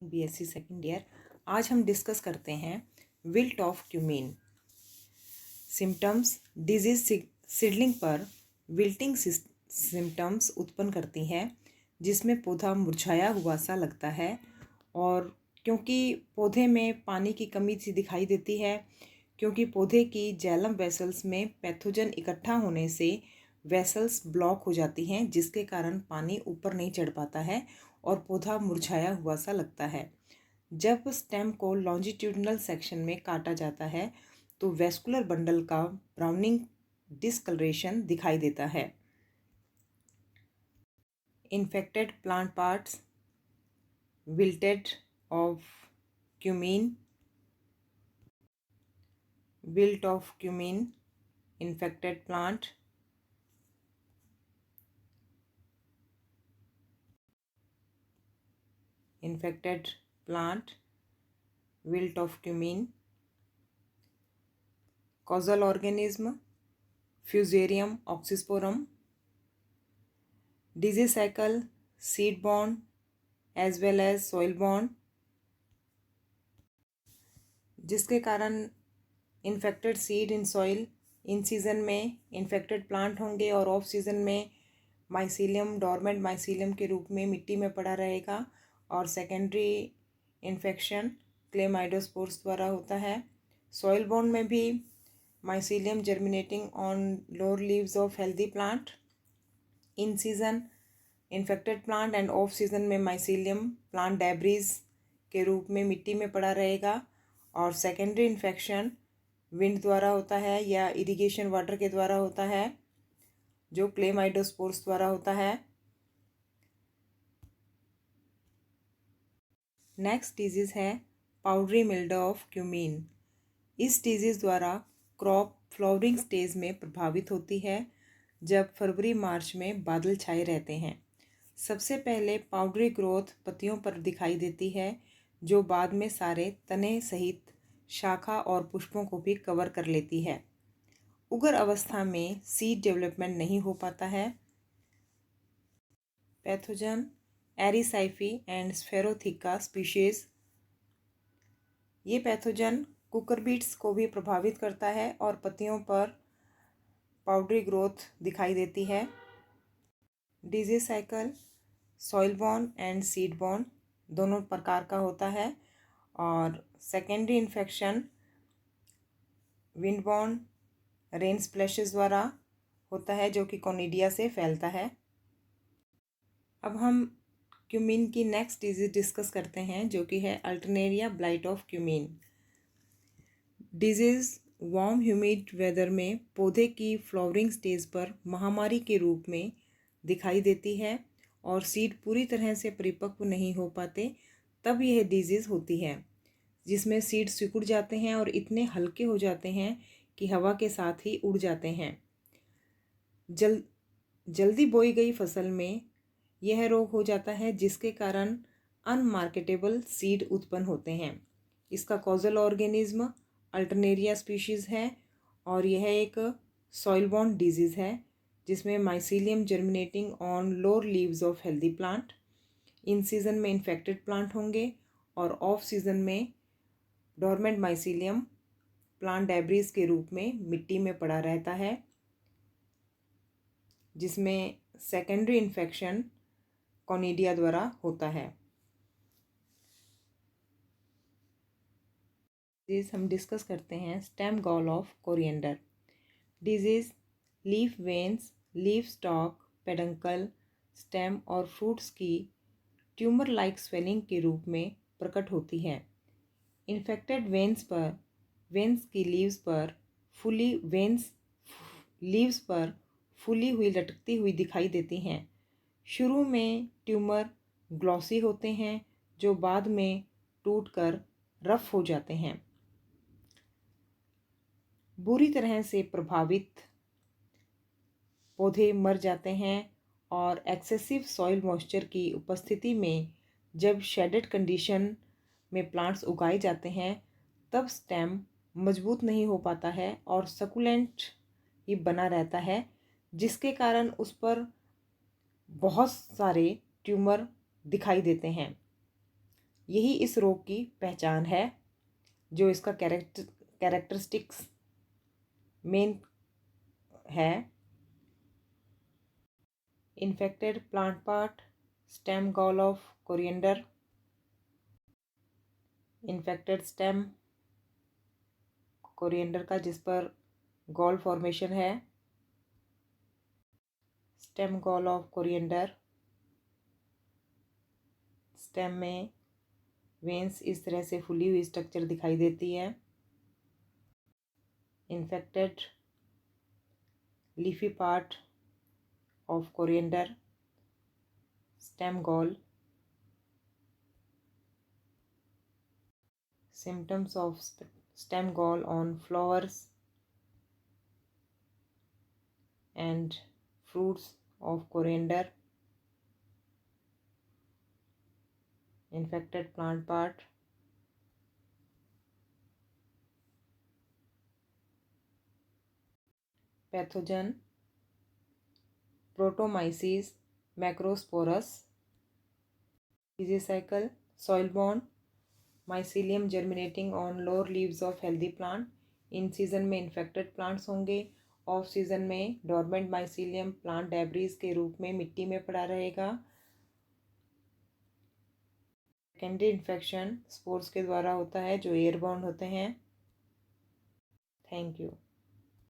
BSc second year. आज हम discuss करते हैं wilt of cumene. Symptoms. Disease seedling पर विल्टिंग सिम्टम्स उत्पन्न करती है, जिसमें पौधा मुरझाया हुआ सा लगता है। और क्योंकि पौधे में पानी की कमी सी दिखाई देती है, क्योंकि पौधे की जैलम वेसल्स में पैथोजन इकट्ठा होने से वेसल्स ब्लॉक हो जाती हैं, जिसके कारण पानी ऊपर नहीं चढ़ पाता है और पौधा मुरझाया हुआ सा लगता है। जब स्टेम को लॉन्जिट्यूडिनल सेक्शन में काटा जाता है तो वेस्कुलर बंडल का ब्राउनिंग डिस्कलरेशन दिखाई देता है। Infected plant parts, wilted of cumene, wilt of cumene, infected plant, infected plant, wilt of cumin. Causal organism, Fusarium oxysporum. Disease cycle, seed borne as well as soil borne, जिसके कारण infected seed in soil, in season में infected plant होंगे और of season में mycelium, dormant mycelium के रूप में मिट्टी में पड़ा रहेगा। और सेकेंडरी इन्फेक्शन क्लेमाइडोस्पोर्स द्वारा होता है। सॉइल बोर्न में भी mycelium germinating on lower leaves of healthy plant. In season infected plant end of season में माइसीलियम प्लांट डेब्रीज के रूप में मिट्टी में पड़ा रहेगा। और सेकेंडरी इन्फेक्शन विंड द्वारा होता है या इरिगेशन वाटर के द्वारा होता है, जो क्लेमाइडोस्पोर्स द्वारा होता है। नेक्स्ट डिजीज़ है पाउडरी मिल्ड्यू ऑफ क्यूमीन। इस डिजीज़ द्वारा क्रॉप फ्लावरिंग स्टेज में प्रभावित होती है, जब फरवरी मार्च में बादल छाए रहते हैं। सबसे पहले पाउडरी ग्रोथ पत्तियों पर दिखाई देती है, जो बाद में सारे तने सहित शाखा और पुष्पों को भी कवर कर लेती है। उगर अवस्था में सीड डेवलपमेंट नहीं हो पाता है। Pathogen Erysiphe and Sphaerotheca species. ये पैथोजन कुकरबीट्स को भी प्रभावित करता है और पत्तियों पर पाउडरी ग्रोथ दिखाई देती है। Disease cycle soil born and seed born दोनों प्रकार का होता है। और secondary infection wind born rain splashes द्वारा होता है, जो कि कोनिडिया से फैलता है। अब हम क्यूमीन की नेक्स्ट डिजीज डिस्कस करते हैं, जो कि है alternaria blight of cumin. Disease warm humid weather में पौधे की फ्लावरिंग स्टेज पर महामारी के रूप में दिखाई देती है और सीड पूरी तरह से परिपक्व नहीं हो पाते, तब यह डिजीज़ होती है, जिसमें सीड सिकुड़ जाते हैं और इतने हल्के हो जाते हैं कि हवा के साथ ही उड़ जाते हैं। जल्दी बोई गई फसल में यह रोग हो जाता है, जिसके कारण अनमार्केटेबल सीड उत्पन्न होते हैं। इसका कॉजल ऑर्गेनिज्म अल्टरनेरिया स्पीशीज़ है और यह एक सॉइल बॉर्न डिजीज़ है, जिसमें mycelium germinating on lower leaves of healthy plant. In season में इन्फेक्टेड प्लांट होंगे और ऑफ सीज़न में डॉर्मेंट माइसीलियम प्लांट डेब्रीज के रूप में मिट्टी में पड़ा रहता है, जिसमें सेकेंडरी इन्फेक्शन कोनिडिया द्वारा होता है। डिजीज हम डिस्कस करते हैं stem gall of coriander. Disease leaf veins, leaf stalk, peduncle, stem और फ्रूट्स की ट्यूमर लाइक स्वेलिंग के रूप में प्रकट होती है। इन्फेक्टेड वेन्स की लीव्स पर फूली हुई लटकती हुई दिखाई देती हैं। शुरू में ट्यूमर ग्लॉसी होते हैं, जो बाद में टूटकर रफ हो जाते हैं। बुरी तरह से प्रभावित पौधे मर जाते हैं और एक्सेसिव सॉइल मॉइस्चर की उपस्थिति में जब शेडेड कंडीशन में प्लांट्स उगाए जाते हैं, तब स्टेम मजबूत नहीं हो पाता है और सकुलेंट ही बना रहता है, जिसके कारण उस पर बहुत सारे ट्यूमर दिखाई देते हैं। यही इस रोग की पहचान है, जो इसका कैरेक्टरिस्टिक्स मेन है। Infected plant part, stem gall of coriander, infected stem coriander का जिस पर गॉल फॉर्मेशन है, stem gall of coriander, stem में वेन्स इस तरह से फुली हुई स्ट्रक्चर दिखाई देती है। Infected leafy part of coriander, stem gall. Symptoms of stem gall on flowers and fruits of coriander, infected plant part, pathogen Protomyces macrosporus, disease cycle soil borne, mycelium germinating on lower leaves of healthy plant। In season में infected plants होंगे, off season में dormant mycelium plant debris के रूप में मिट्टी में पड़ा रहेगा। सेकेंडरी इन्फेक्शन स्पोर्स के द्वारा होता है, जो एयरबॉर्न होते हैं। Thank you.